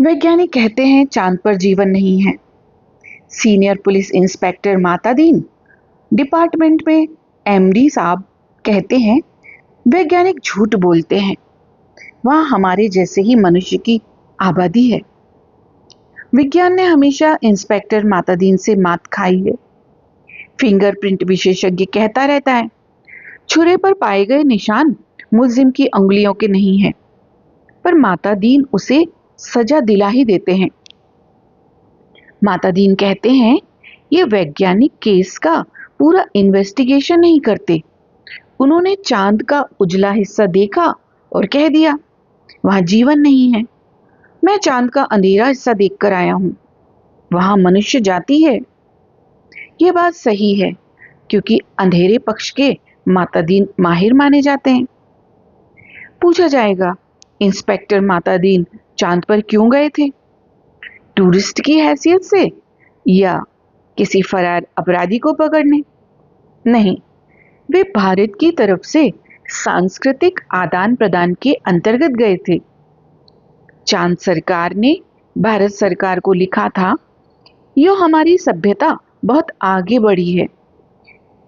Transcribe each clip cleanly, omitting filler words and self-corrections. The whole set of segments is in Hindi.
वैज्ञानिक कहते हैं चांद पर जीवन नहीं है। Senior police inspector Matadin department में एमडी साहब कहते हैं वैज्ञानिक झूठ बोलते हैं, वहां हमारे जैसे ही मनुष्य की आबादी है। विज्ञान ने हमेशा इंस्पेक्टर मातादीन से मात खाई है। फिंगरप्रिंट विशेषज्ञ कहता रहता है छुरे पर पाए गए निशान मुलजिम की अंगुलियों के नहीं हैं, पर मातादीन उसे सजा दिला ही देते हैं। मातादीन कहते हैं ये वैज्ञानिक केस का पूरा इन्वेस्टिगेशन नहीं करते। उन्होंने चांद का उजला हिस्सा देखा और कह दिया वहां जीवन नहीं है। मैं चांद का अंधेरा हिस्सा देखकर आया हूं, वहां मनुष्य जाति है। ये बात सही है क्योंकि अंधेरे पक्ष के मातादीन माहिर माने जाते हैं। पूछा जाएगा इंस्पेक्टर मातादीन चांद पर क्यों गए थे? टूरिस्ट की हैसियत से या किसी फरार अपराधी को पकड़ने? नहीं, वे भारत की तरफ से सांस्कृतिक आदान प्रदान के अंतर्गत गए थे। चांद सरकार ने भारत सरकार को लिखा था यो हमारी सभ्यता बहुत आगे बढ़ी है,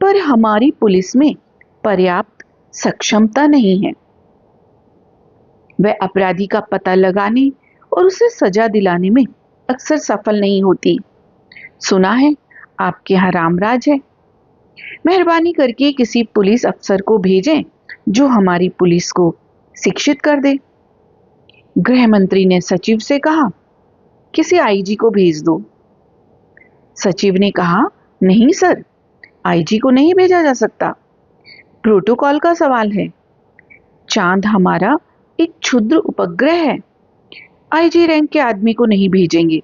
पर हमारी पुलिस में पर्याप्त सक्षमता नहीं है। वह अपराधी का पता लगाने और उसे सजा दिलाने में अक्सर सफल नहीं होती। सुना है आपके यहाँ रामराज है। मेहरबानी करके किसी पुलिस अफसर को भेजें जो हमारी पुलिस को शिक्षित कर दे। गृह मंत्री ने सचिव से कहा किसी आईजी को भेज दो। सचिव ने कहा नहीं सर, आईजी को नहीं भेजा जा सकता, प्रोटोकॉल का सवाल है। चांद हमारा एक क्षुद्र उपग्रह है, आईजी रैंक के आदमी को नहीं भेजेंगे,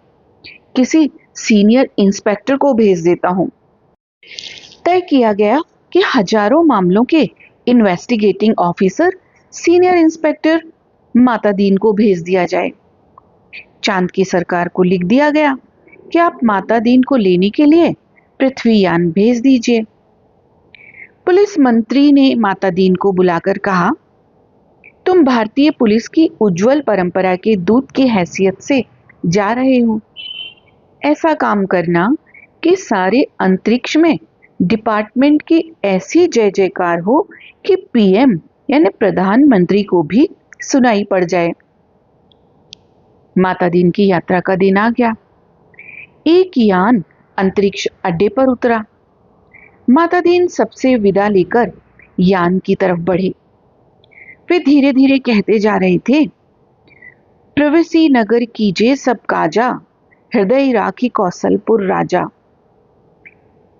किसी सीनियर इंस्पेक्टर को भेज देता हूं। तय किया गया कि हजारों मामलों के investigating officer senior inspector Matadin को भेज दिया जाए। चांद की सरकार को लिख दिया गया कि आप मातादीन को लेने के लिए पृथ्वीयान भेज दीजिए। पुलिस मंत्री ने मातादीन को बुलाकर कहा तुम भारतीय पुलिस की उज्जवल परंपरा के दूत की हैसियत से जा रहे हो। ऐसा काम करना कि सारे अंतरिक्ष में डिपार्टमेंट की ऐसी जय जयकार हो कि पीएम यानी प्रधानमंत्री को भी सुनाई पड़ जाए। मातादीन की यात्रा का दिन आ गया। एक यान अंतरिक्ष अड्डे पर उतरा। मातादीन सबसे विदा लेकर यान की तरफ बढ़े। वे धीरे धीरे कहते जा रहे थे प्रवेशी नगर कीजे सब काजा, हृदय राखी कौशलपुर राजा।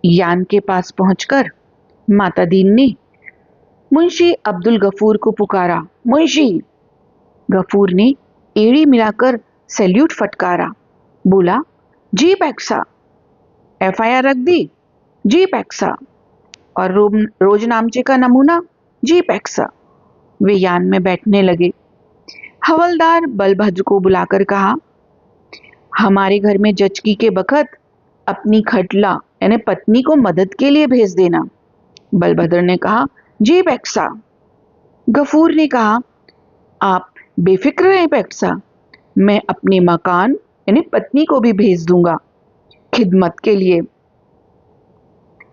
यान के पास पहुंचकर मातादीन ने मुंशी अब्दुल गफूर को पुकारा। मुंशी गफूर ने एड़ी मिलाकर सैल्यूट फटकारा। बोला जी पैक्सा। एफआईआर रख दी? जी पैक्सा। और रोजनामचे का नमूना? जी पैक्सा। वे यान में बैठने लगे। हवलदार बलभद्र को बुलाकर कहा हमारे घर में जचकी के बखत अपनी खटला यानी पत्नी को मदद के लिए भेज देना। बलभद्र ने कहा जी पैक्सा। गफूर ने कहा आप बेफिक्र रहें पैक्सा, मैं अपने मकान यानी पत्नी को भी भेज दूंगा खिदमत के लिए।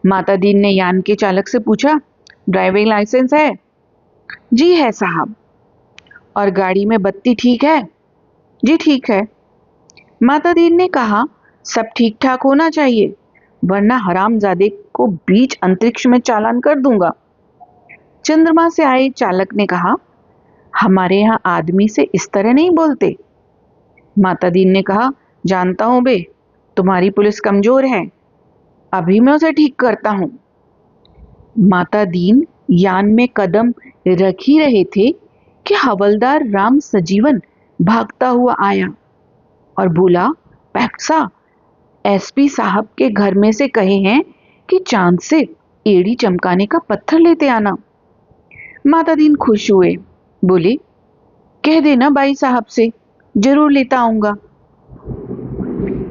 मातादीन ने यान के चालक से पूछा ड्राइविंग लाइसेंस है? जी है साहब। और गाड़ी में बत्ती ठीक है? जी ठीक है। मातादीन ने कहा सब ठीक ठाक होना चाहिए वरना हरामजादे को बीच अंतरिक्ष में चालान कर दूंगा। चंद्रमा से आए चालक ने कहा हमारे यहाँ आदमी से इस तरह नहीं बोलते। मातादीन ने कहा जानता हूं बे, तुम्हारी पुलिस कमजोर है, अभी मैं उसे ठीक करता हूं। मातादीन यान में कदम रख ही रहे थे कि हवलदार राम सजीवन भागता हुआ आया और बोला पैक्सा, एसपी साहब के घर में से कहे हैं कि चांद से एड़ी चमकाने का पत्थर लेते आना। मातादीन खुश हुए, बोले कह देना बाई साहब से, जरूर लेता आऊंगा।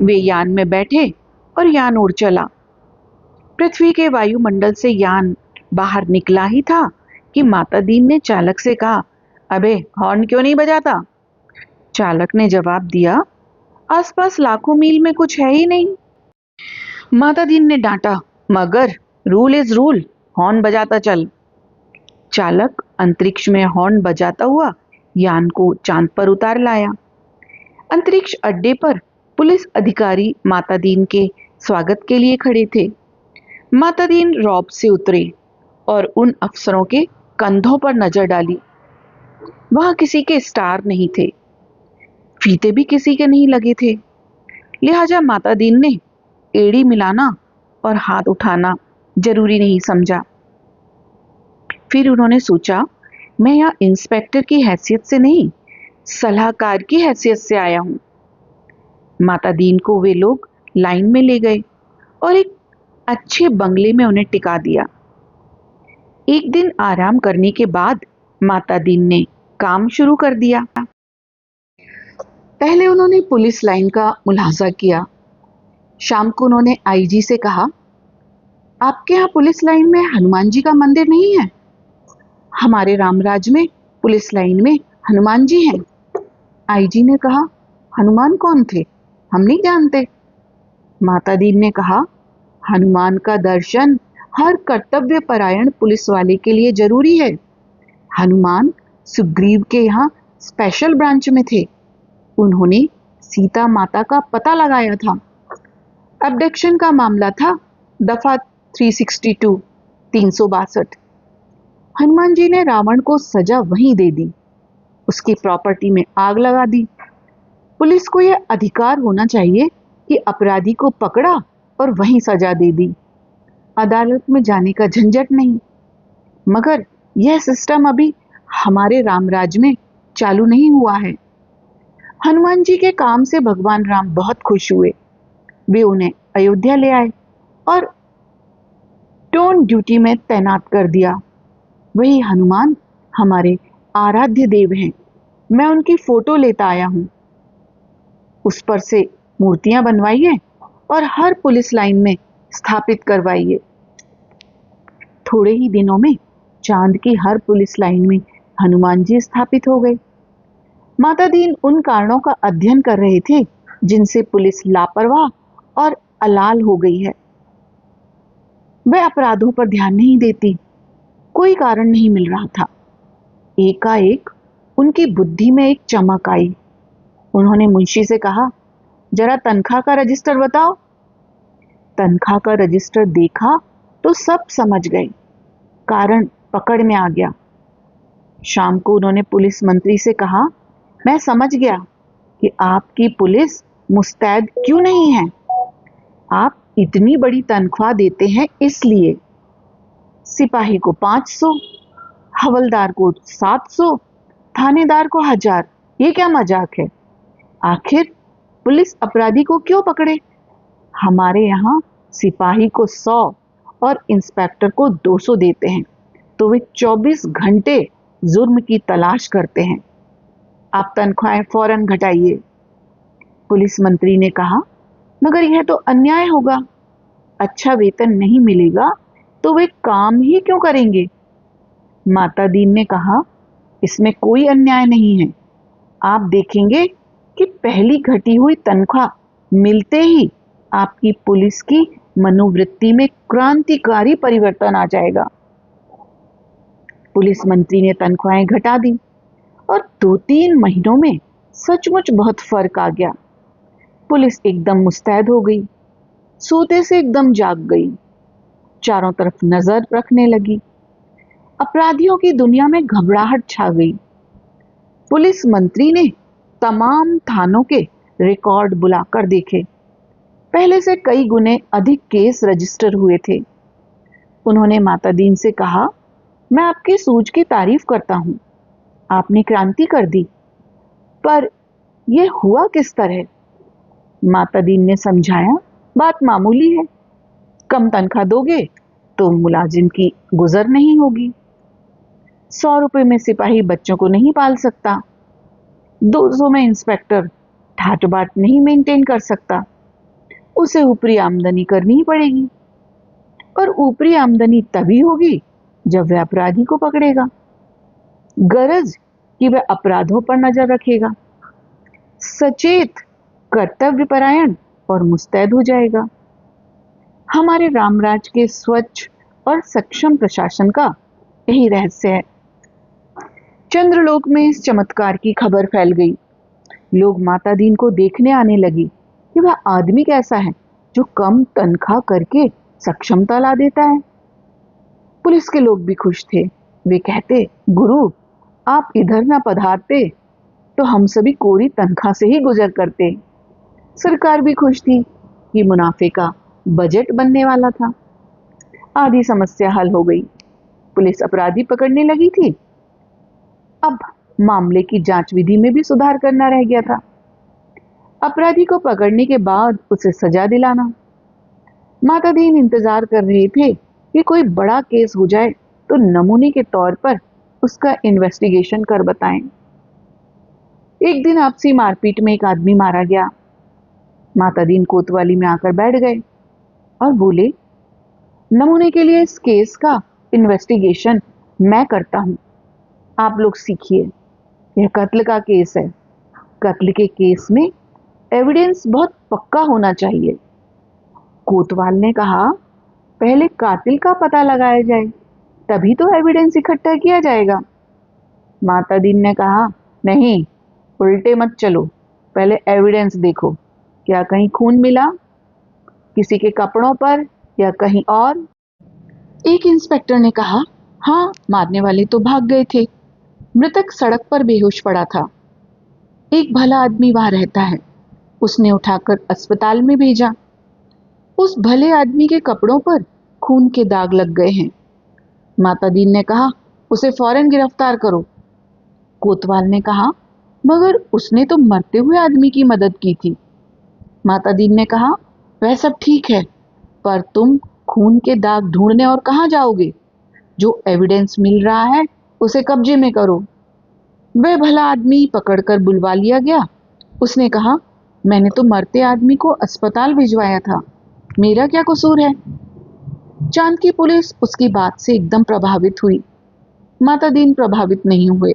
वे यान में बैठे और यान उड़ चला। पृथ्वी के वायुमंडल से यान बाहर निकला ही था कि मातादीन ने चालक से कहा अबे हॉर्न क्यों नहीं बजाता? चालक ने जवाब दिया आसपास लाखों मील में कुछ है ही नहीं। माता दीन ने डांटा, मगर रूल इज रूल, हॉर्न बजाता चल। चालक अंतरिक्ष में हॉर्न बजाता हुआ यान को चांद पर उतार लाया। अंतरिक्ष अड्डे पर पुलिस अधिकारी माता दीन के स्वागत के लिए खड़े थे। माता दीन रॉब से उतरे और उन अफसरों के कंधों पर नजर डाली। वहां किसी के स्टार नहीं थे, फीते भी किसी के नहीं लगे थे। लिहाजा माता दीन ने एड़ी मिलाना और हाथ उठाना जरूरी नहीं समझा। फिर उन्होंने सोचा, मैं यहाँ इंस्पेक्टर की हैसियत से नहीं, सलाहकार की हैसियत से आया हूं। माता दीन को वे लोग लाइन में ले गए और एक अच्छे बंगले में उन्हें टिका दिया। एक दिन आराम करने के बाद माता दीन ने काम शुरू कर दिया। पहले उन्होंने पुलिस लाइन का मुलाजा किया। शाम को उन्होंने आईजी से कहा, आपके यहाँ पुलिस लाइन में हनुमान जी का मंदिर नहीं है? हमारे रामराज में पुलिस लाइन में हनुमान जी हैं। आईजी ने कहा, हनुमान कौन थे, हम नहीं जानते। माता दीन ने कहा, हनुमान का दर्शन हर कर्तव्य परायण पुलिस वाले के लिए जरूरी है। हनुमान सुग्रीव के यहाँ स्पेशल ब्रांच में थे। उन्होंने सीता माता का पता लगाया था। अबडक्शन का मामला था, दफा 362, 362। हनुमान जी ने रावण को सजा वहीं दे दी, उसकी प्रॉपर्टी में आग लगा दी। पुलिस को यह अधिकार होना चाहिए कि अपराधी को पकड़ा और वहीं सजा दे दी, अदालत में जाने का झंझट नहीं। मगर यह सिस्टम अभी हमारे रामराज में चालू नहीं हुआ है। हनुमान जी के काम से भगवान राम बहुत खुश हुए। वे उन्हें अयोध्या ले आए और टोन ड्यूटी में तैनात कर दिया। वही हनुमान हमारे आराध्य देव हैं। मैं उनकी फोटो लेता आया हूं। उस पर से मूर्तियां बनवाइए और हर पुलिस लाइन में स्थापित करवाइए। थोड़े ही दिनों में चांद की हर पुलिस लाइन में हनुमान जी स्थापित हो गए। माता दीन उन कारणों का अध्ययन कर रहे थे जिनसे पुलिस लापरवाह और अलाल हो गई है। वह अपराधों पर ध्यान नहीं देती, कोई कारण नहीं मिल रहा था। एकाएक उनकी बुद्धि में एक चमक आई। उन्होंने मुंशी से कहा, जरा तनख्वाह का रजिस्टर बताओ। तनख्वाह का रजिस्टर देखा तो सब समझ गए। कारण पकड़ में आ गया। शाम को उन्होंने पुलिस मंत्री से कहा, मैं समझ गया कि आपकी पुलिस मुस्तैद क्यों नहीं है। आप इतनी बड़ी तनख्वाह देते हैं इसलिए। सिपाही को 500, हवलदार को 700, थानेदार को 1000। ये क्या मजाक है? आखिर पुलिस अपराधी को क्यों पकड़े? हमारे यहाँ सिपाही को 100 और इंस्पेक्टर को 200 देते हैं, तो वे 24 घंटे जुर्म की तलाश करते हैं। आप तनख्वाहें फौरन घटाइए। पुलिस मंत्री ने कहा, मगर यह तो अन्याय होगा। अच्छा वेतन नहीं मिलेगा तो वे काम ही क्यों करेंगे? माता दीन ने कहा, इसमें कोई अन्याय नहीं है। आप देखेंगे कि पहली घटी हुई तनख्वाह मिलते ही आपकी पुलिस की मनोवृत्ति में क्रांतिकारी परिवर्तन आ जाएगा। पुलिस मंत्री ने तनख्वाहें घटा दी और 2-3 महीनों में सचमुच बहुत फर्क आ गया। पुलिस एकदम मुस्तैद हो गई, सोते से एकदम जाग गई, चारों तरफ नजर रखने लगी। अपराधियों की दुनिया में घबराहट छा गई। पुलिस मंत्री ने तमाम थानों के रिकॉर्ड बुलाकर देखे। पहले से कई गुने अधिक केस रजिस्टर हुए थे। उन्होंने माता दीन से कहा, मैं आपकी सूझ की तारीफ करता हूं, आपने क्रांति कर दी, पर यह हुआ किस तरह? माता दीन ने समझाया, बात मामूली है। कम तनख्वाह दोगे तो मुलाजिम की गुजर नहीं होगी। 100 रुपए में सिपाही बच्चों को नहीं पाल सकता। 200 में इंस्पेक्टर ठाट बाट नहीं मेंटेन कर सकता। उसे ऊपरी आमदनी करनी ही पड़ेगी, और ऊपरी आमदनी तभी होगी जब वह अपराधी को पकड़ेगा, गरज कि वह अपराधों पर नजर रखेगा। सचेत कर्तव्यपरायण और मुस्तैद हो जाएगा। हमारे रामराज के स्वच्छ और सक्षम प्रशासन का यही रहस्य है। चंद्रलोक में इस चमत्कार की खबर फैल गई। लोग माता दीन को देखने आने लगे कि वह आदमी कैसा है जो कम तनख्वाह करके सक्षमता ला देता है। पुलिस के लोग भी खुश थे। वे कहते, गुरु आप इधर ना पधारते तो हम सभी कोरी तनख्वाह से ही गुजर करते। सरकार भी खुश थी कि मुनाफे का बजट बनने वाला था। आधी समस्या हल हो गई। पुलिस अपराधी पकड़ने लगी थी। अब मामले की जांच विधि में भी सुधार करना रह गया था। अपराधी को पकड़ने के बाद उसे सजा दिलाना। माता दीन इंतजार कर रहे थे कि कोई बड़ा केस हो जाए तो नमूने के तौर पर उसका इन्वेस्टिगेशन कर बताएं। एक दिन आपसी मारपीट में एक आदमी मारा गया। माता दीन कोतवाली में आकर बैठ गए और बोले, नमूने के लिए इस केस का इन्वेस्टिगेशन मैं करता हूं, आप लोग सीखिए। यह कत्ल का केस है। कत्ल के केस में एविडेंस बहुत पक्का होना चाहिए। कोतवाल ने कहा, पहले कातिल का पता लगाया जाए, तभी तो एविडेंस इकट्ठा किया जाएगा। माता दीन ने कहा, नहीं, उल्टे मत चलो, पहले एविडेंस देखो। क्या कहीं खून मिला, किसी के कपड़ों पर या कहीं और? एक इंस्पेक्टर ने कहा, हाँ, मारने वाले तो भाग गए थे। मृतक सड़क पर बेहोश पड़ा था। एक भला आदमी वहां रहता है, उसने उठाकर अस्पताल में भेजा। उस भले आदमी के कपड़ों पर खून के दाग लग गए हैं। माता दीन ने कहा, उसे फौरन गिरफ्तार करो। कोतवाल ने कहा, मगर उसने तो मरते हुए आदमी की मदद की थी। माता दीन ने कहा, वह सब ठीक है, पर तुम खून के दाग ढूंढने और कहां जाओगे? जो एविडेंस मिल रहा है उसे कब्जे में करो। वह भला आदमी पकड़कर बुलवा लिया गया। उसने कहा, मैंने तो मरते आदमी को अस्पताल भिजवाया था, मेरा क्या कसूर है? चांद की पुलिस उसकी बात से एकदम प्रभावित हुई। माता दीन प्रभावित नहीं हुए।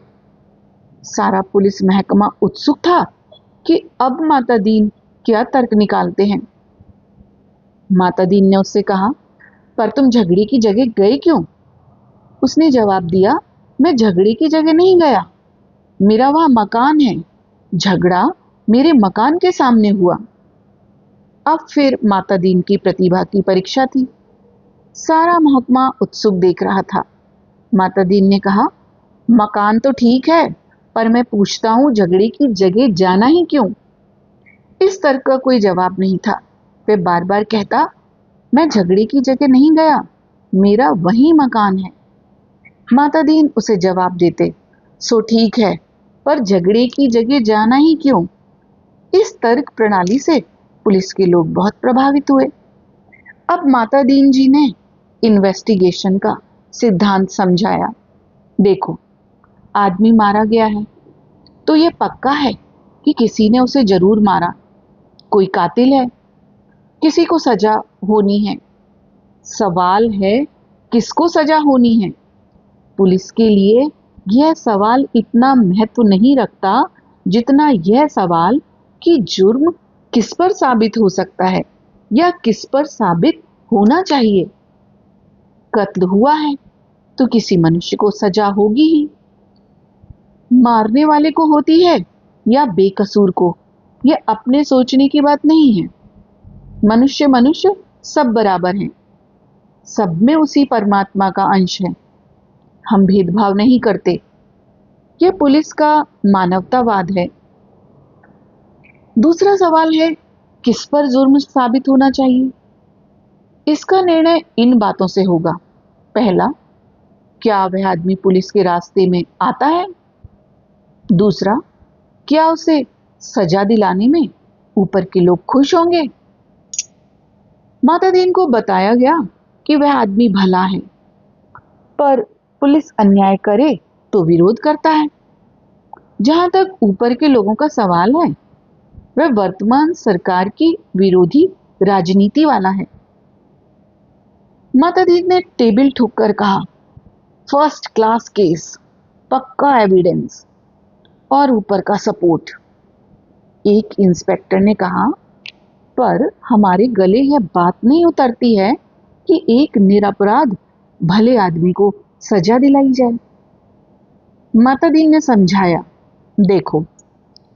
सारा पुलिस महकमा उत्सुक था कि अब माता दीन क्या तर्क निकालते हैं। माता दीन ने उससे कहा, पर तुम झगड़े की जगह गए क्यों? उसने जवाब दिया, मैं झगड़े की जगह नहीं गया, मेरा वहां मकान है। झगड़ा मेरे मकान के सामने हुआ। अब फिर माता दीन की प्रतिभा की परीक्षा थी। सारा महकमा उत्सुक देख रहा था। माता दीन ने कहा, मकान तो ठीक है, पर मैं पूछता हूं झगड़े की जगह जाना ही क्यों? इस तर्क का कोई जवाब नहीं था। वह बार बार कहता, मैं झगड़े की जगह नहीं गया, मेरा वही मकान है। माता दीन उसे जवाब देते, सो ठीक है, पर झगड़े की जगह जाना ही क्यों? इस तर्क प्रणाली से पुलिस के लोग बहुत प्रभावित हुए। अब माता दीन जी ने इन्वेस्टिगेशन का सिद्धांत समझाया। देखो, आदमी मारा गया है तो यह पक्का है कि किसी ने उसे जरूर मारा। कोई कातिल है, किसी को सजा होनी है। सवाल है, किसको सजा होनी है? पुलिस के लिए यह सवाल इतना महत्व नहीं रखता जितना यह सवाल कि जुर्म किस पर साबित हो सकता है या किस पर साबित होना चाहिए। कत्ल हुआ है तो किसी मनुष्य को सजा होगी ही। मारने वाले को होती है या बेकसूर को, यह अपने सोचने की बात नहीं है। मनुष्य मनुष्य सब बराबर हैं। सब में उसी परमात्मा का अंश है। हम भेदभाव नहीं करते। यह पुलिस का मानवतावाद है। दूसरा सवाल है, किस पर जुर्म साबित होना चाहिए? इसका निर्णय इन बातों से होगा। पहला, क्या वह आदमी पुलिस के रास्ते में आता है? दूसरा, क्या उसे सजा दिलाने में ऊपर के लोग खुश होंगे? माता दीन को बताया गया कि वह आदमी भला है, पर पुलिस अन्याय करे तो विरोध करता है। जहां तक ऊपर के लोगों का सवाल है, वह वर्तमान सरकार की विरोधी राजनीति वाला है। माता दीन ने टेबल ठोककर कहा, फर्स्ट क्लास केस, पक्का एविडेंस और ऊपर का सपोर्ट। एक इंस्पेक्टर ने कहा, पर हमारे गले यह बात नहीं उतरती है कि एक निरपराध भले आदमी को सजा दिलाई जाए। माता दी ने समझाया, देखो,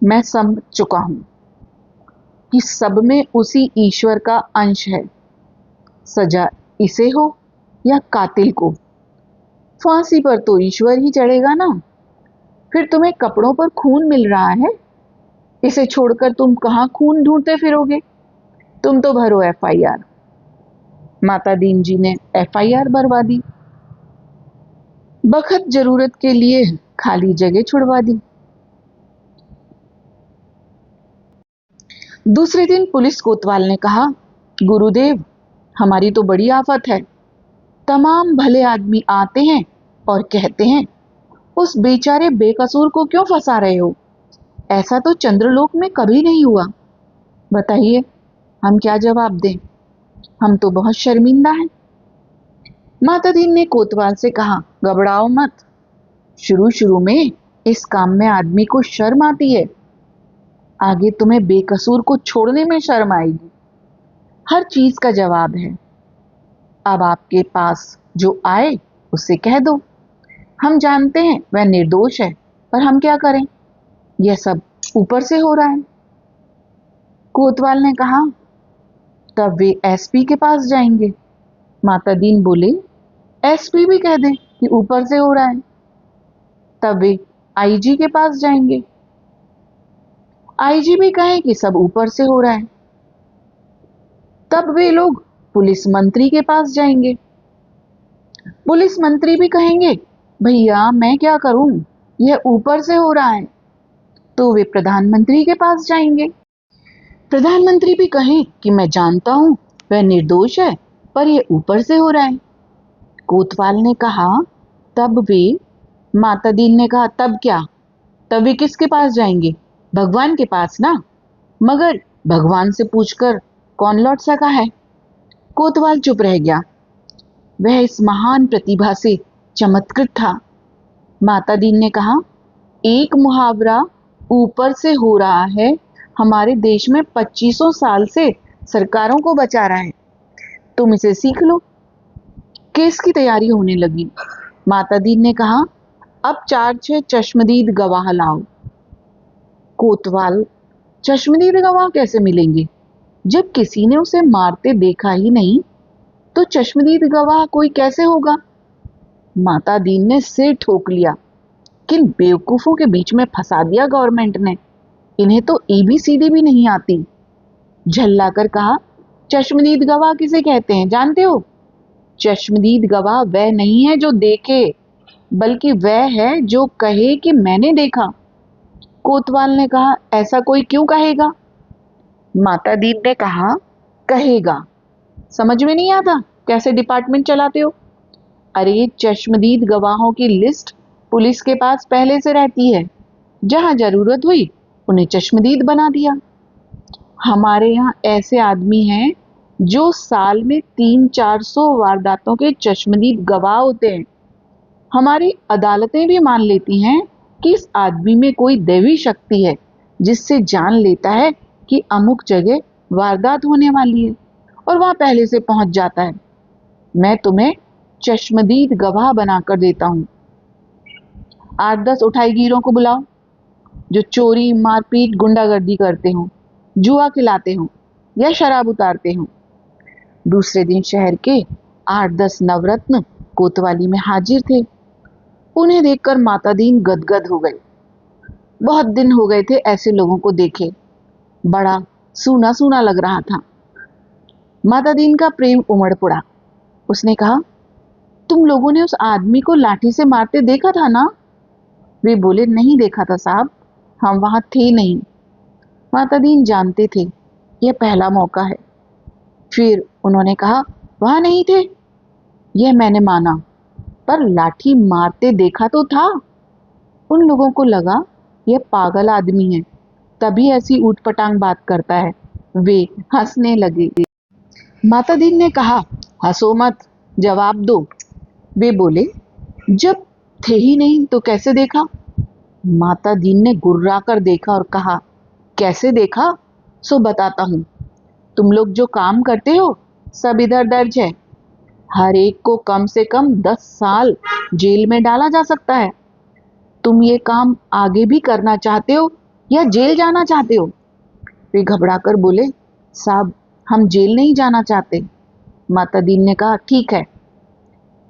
मैं समझ चुका हूं कि सब में उसी ईश्वर का अंश है। सजा इसे हो या कातिल को, फांसी पर तो ईश्वर ही चढ़ेगा ना। फिर तुम्हें कपड़ों पर खून मिल रहा है, इसे छोड़कर तुम कहां खून ढूंढते फिरोगे? तुम तो भरो एफआईआर। माता दीन जी ने एफआईआर भरवा दी। बखत जरूरत के लिए खाली जगह छुड़वा दी। दूसरे दिन पुलिस कोतवाल ने कहा, गुरुदेव, हमारी तो बड़ी आफत है। तमाम भले आदमी आते हैं और कहते हैं, उस बेचारे बेकसूर को क्यों फंसा रहे हो? ऐसा तो चंद्रलोक में कभी नहीं हुआ। बताइए, हम क्या जवाब दें? हम तो बहुत शर्मिंदा हैं। माता दीन ने कोतवाल से कहा, घबराओ मत। शुरू शुरू में इस काम में आदमी को शर्म आती है, आगे तुम्हें बेकसूर को छोड़ने में शर्म आएगी। हर चीज का जवाब है। अब आपके पास जो आए उससे कह दो, हम जानते हैं वह निर्दोष है, पर हम क्या करें, यह सब ऊपर से हो रहा है। कोतवाल ने कहा, तब वे एसपी के पास जाएंगे। माता दीन बोले, एसपी भी कह दे कि ऊपर से हो रहा है। तब वे आईजी के पास जाएंगे। आईजी भी कहे कि सब ऊपर से हो रहा है। तब वे लोग पुलिस मंत्री के पास जाएंगे। पुलिस मंत्री भी कहेंगे, भैया मैं क्या करूं, यह ऊपर से हो रहा है। तो वे प्रधानमंत्री के पास जाएंगे। प्रधानमंत्री भी कहें कि मैं जानता हूं वह निर्दोष है, पर यह ऊपर से हो रहा है। कोतवाल ने कहा, तब वे माता दीन ने कहा, तब क्या? तब वे किसके पास जाएंगे? भगवान के पास ना। मगर भगवान से पूछकर कौन लौट सका है? कोतवाल चुप रह गया। वह इस महान प्रतिभा से चमत्कृत था। माता दीन ने कहा, एक मुहावरा ऊपर से हो रहा है हमारे देश में 2500 साल से सरकारों को बचा रहा है। तुम इसे सीख लो। केस की तैयारी होने लगी। माता दीन ने कहा, अब 4-6 चश्मदीद गवाह लाओ। कोतवाल, चश्मदीद गवाह कैसे मिलेंगे? जब किसी ने उसे मारते देखा ही नहीं, तो चश्मदीद गवाह कोई कैसे होगा? माता दीन ने सिर ठोक लिया। किन बेवकूफों के बीच में फंसा दिया गवर्नमेंट ने। इन्हें तो एबीसीडी भी नहीं आती। झल्लाकर कहा, चश्मदीद गवाह किसे कहते हैं जानते हो? चश्मदीद गवाह वह नहीं है जो देखे, बल्कि वह है जो कहे कि मैंने देखा। कोतवाल ने कहा, ऐसा कोई क्यों कहेगा? माता दीन ने कहा, कहेगा। समझ में नहीं आता कैसे डिपार्टमेंट चलाते हो? अरे, चश्मदीद गवाहों की लिस्ट पुलिस के पास पहले से रहती है। जहां जरूरत हुई उन्हें चश्मदीद बना दिया। हमारे यहाँ ऐसे आदमी हैं जो साल में 300-400 वारदातों के चश्मदीद गवाह होते हैं। हमारी अदालतें भी मान लेती हैं कि इस आदमी में कोई दैवी शक्ति है, जिससे जान लेता है कि अमुक जगह वारदात होने वाली है और वहां पहले से पहुंच जाता है। मैं तुम्हें चश्मदीद गवाह बनाकर देता हूं। 8-10 उठाईगीरों को बुलाओ जो चोरी, मारपीट, गुंडागर्दी करते हों, जुआ खिलाते हों या शराब उतारते हों। दूसरे दिन शहर के 8-10 नवरत्न कोतवाली में हाजिर थे। उन्हें देखकर माता दीन गदगद हो गई। बहुत दिन हो गए थे ऐसे लोगों को देखे। बड़ा सूना सूना लग रहा था। माता दीन का प्रेम उमड़ पड़ा। उसने कहा, तुम लोगों ने उस आदमी को लाठी से मारते देखा था ना? वे बोले, नहीं देखा था साहब, हम वहां थे नहीं। माता दीन जानते थे यह पहला मौका है। फिर उन्होंने कहा, वहां नहीं थे, यह मैंने माना, पर लाठी मारते देखा तो था। उन लोगों को लगा यह पागल आदमी है, तभी ऐसी ऊटपटांग बात करता है। वे हंसने लगे। माता दीन ने कहा, हंसो मत, जवाब दो। वे बोले, जब थे ही नहीं तो कैसे देखा? माता दीन ने गुर्रा कर देखा और कहा, कैसे देखा? सो बताता हूँ। तुम लोग जो काम करते हो सब इधर दर्ज है। हर एक को कम से कम 10 साल जेल में डाला जा सकता है। तुम ये काम आगे भी करना चाहते हो या जेल जाना चाहते हो? वे घबराकर बोले, साहब हम जेल नहीं जाना चाहते। माता दीन ने कहा, ठीक है,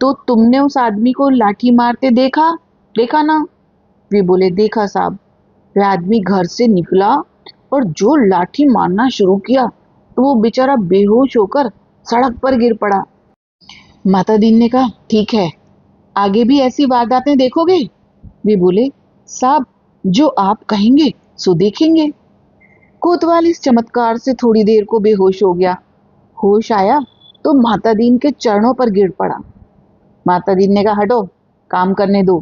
तो तुमने उस आदमी को लाठी मारते देखा? देखा ना? वे बोले, देखा साहब। वह आदमी घर से निकला और जो लाठी मारना शुरू किया तो वो बेचारा बेहोश होकर सड़क पर गिर पड़ा। माता दीन ने कहा, ठीक है, आगे भी ऐसी वारदातें देखोगे? वे बोले, साहब जो आप कहेंगे सो देखेंगे। कोतवाल इस चमत्कार से थोड़ी देर को बेहोश हो गया। होश आया तो माता दीन के चरणों पर गिर पड़ा। माता दीन ने कहा, हटो, काम करने दो।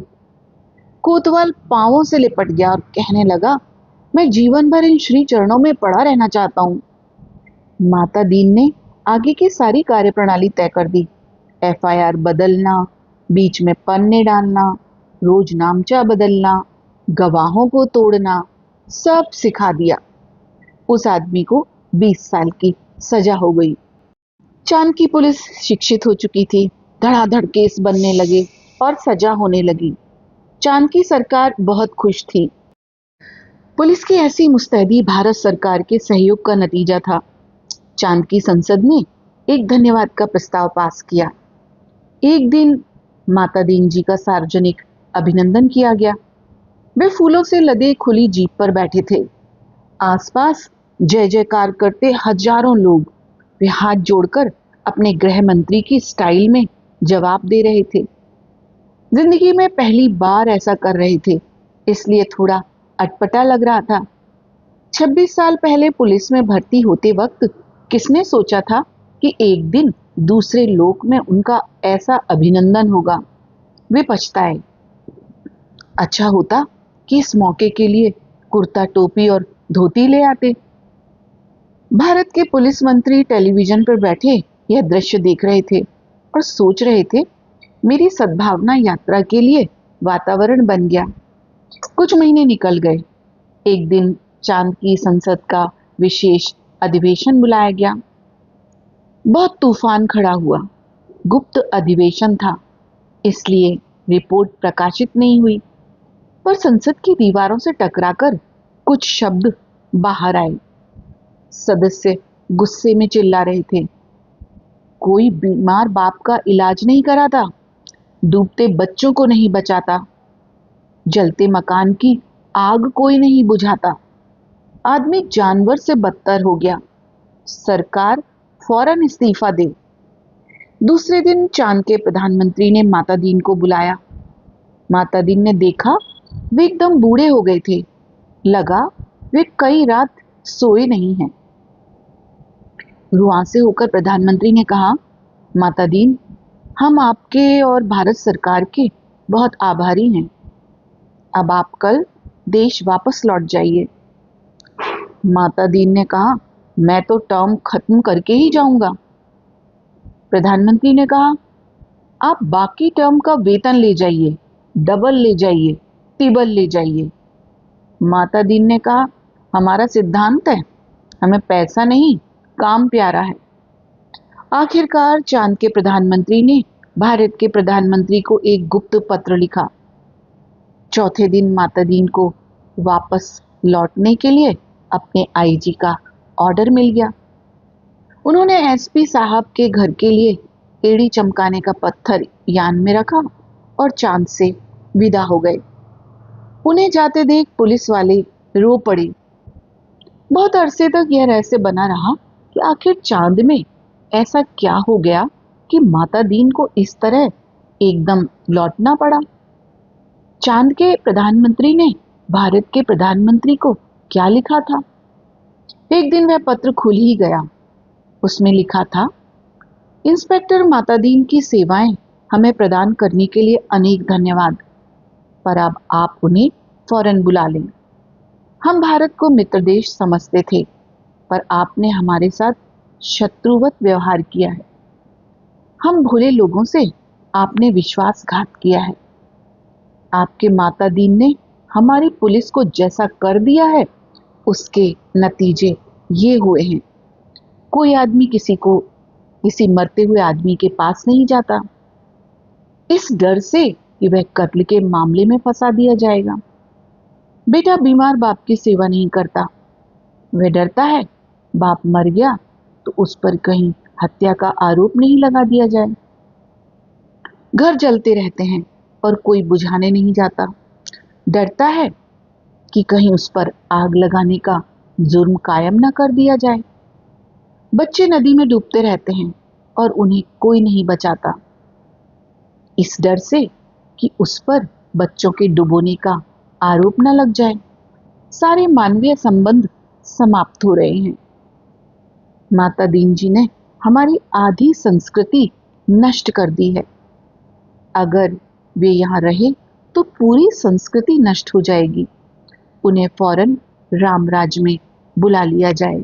कोतवाल पांवों से लिपट गया और कहने लगा, मैं जीवन भर इन श्री चरणों में पड़ा रहना चाहता हूँ। माता दीन ने आगे की सारी कार्यप्रणाली तय कर दी। एफआईआर बदलना, बीच में पन्ने डालना, रोज नामचा बदलना, गवाहों को तोड़ना, सब सिखा दिया। उस आदमी को 20 साल की सजा हो गई। चांद की पुलिस शिक्षित हो चुकी थी। धड़ाधड़ केस बनने लगे और सजा होने लगी। चांद की सरकार बहुत खुश थी। पुलिस की ऐसी मुस्तैदी भारत सरकार के सहयोग का नतीजा था। चांद की संसद ने एक धन्यवाद का प्रस्ताव पास किया। एक दिन माता दीन जी का सार्वजनिक अभिनंदन किया गया। वे फूलों से लदे खुली जीप पर बैठे थे। आसपास जय जयकार करते हजारों लोग। वे हाथ जोड़कर अपने गृह मंत्री की स्टाइल में जवाब दे रहे थे। जिंदगी में पहली बार ऐसा कर रहे थे, इसलिए थोड़ा अटपटा लग रहा था। 26 साल पहले पुलिस में भर्ती होते वक्त किसने सोचा था कि एक दिन दूसरे लोक में उनका ऐसा अभिनंदन होगा। वे पछताए। अच्छा होता कि इस मौके के लिए कुर्ता टोपी और धोती ले आते। भारत के पुलिस मंत्री टेलीविजन पर बैठे यह दृश्य देख रहे थे और सोच रहे थे, मेरी सद्भावना यात्रा के लिए वातावरण बन गया। कुछ महीने निकल गए। एक दिन चांद की संसद का विशेष अधिवेशन बुलाया गया। बहुत तूफान खड़ा हुआ। गुप्त अधिवेशन था, इसलिए रिपोर्ट प्रकाशित नहीं हुई, पर संसद की दीवारों से टकराकर कुछ शब्द बाहर आए। सदस्य गुस्से में चिल्ला रहे थे, कोई बीमार बाप का इलाज नहीं कराता, डूबते बच्चों को नहीं बचाता, जलते मकान की आग कोई नहीं बुझाता। आदमी जानवर से बदतर हो गया। सरकार फौरन इस्तीफा दे। दूसरे दिन चांद के प्रधानमंत्री ने माता दीन को बुलाया। माता दीन ने देखा वे एकदम बूढ़े हो गए थे। लगा वे कई रात सोए नहीं हैं। रुआंसे होकर प्रधानमंत्री ने कहा, माता दीन, हम आपके और भारत सरकार के बहुत आभारी हैं। अब आप कल देश वापस लौट जाइए। माता दीन ने कहा, मैं तो टर्म खत्म करके ही जाऊंगा। प्रधानमंत्री ने कहा, आप बाकी टर्म का वेतन ले जाइए, डबल ले जाइए, तिबल ले जाइए। माता दीन ने कहा, हमारा सिद्धांत है, हमें पैसा नहीं, काम प्यारा है। आखिरकार चांद के प्रधानमंत्री ने भारत के प्रधानमंत्री को एक गुप्त पत्र लिखा। चौथे दिन माता दीन को वापस लौटने के लिए अपने आईजी का ऑर्डर मिल गया। उन्होंने एसपी साहब के घर के लिए एड़ी चमकाने का पत्थर यान में रखा और चांद से विदा हो गए। उन्हें जाते देख पुलिस वाले रो पड़े। बहुत अरसे तक यह रहस्य बना रहा कि आखिर चांद में ऐसा क्या हो गया कि माता दीन को इस तरह एकदम लौटना पड़ा। चांद के प्रधानमंत्री ने भारत के प्रधानमंत्री को क्या लिखा था? एक दिन वह पत्र खुल ही गया। उसमें लिखा था, इंस्पेक्टर माता दीन की सेवाएं हमें प्रदान करने के लिए अनेक धन्यवाद, पर अब आप उन्हें फौरन बुला लें। हम भारत को मित्र देश समझते थे, पर आपने हमारे साथ शत्रुवत व्यवहार किया है। हम भोले लोगों से आपने विश्वासघात किया है। आपके माता दीन ने हमारी पुलिस को जैसा कर दिया है उसके नतीजे ये हुए हैं, कोई आदमी किसी मरते हुए आदमी के पास नहीं जाता, इस डर से कि वह कत्ल के मामले में फंसा दिया जाएगा। बेटा बीमार बाप की सेवा नहीं करता, वह डरता है बाप मर गया तो उस पर कहीं हत्या का आरोप नहीं लगा दिया जाए। घर जलते रहते हैं और कोई बुझाने नहीं जाता, डरता है कि कहीं उस पर आग लगाने का जुर्म कायम ना कर दिया जाए। बच्चे नदी में डूबते रहते हैं और उन्हें कोई नहीं बचाता, इस डर से कि उस पर बच्चों के डुबोने का आरोप न लग जाए। सारे मानवीय संबंध समाप्त हो रहे हैं। माता दीन जी ने हमारी आधी संस्कृति नष्ट कर दी है। अगर वे यहाँ रहे तो पूरी संस्कृति नष्ट हो जाएगी। उन्हें फौरन रामराज में बुला लिया जाए।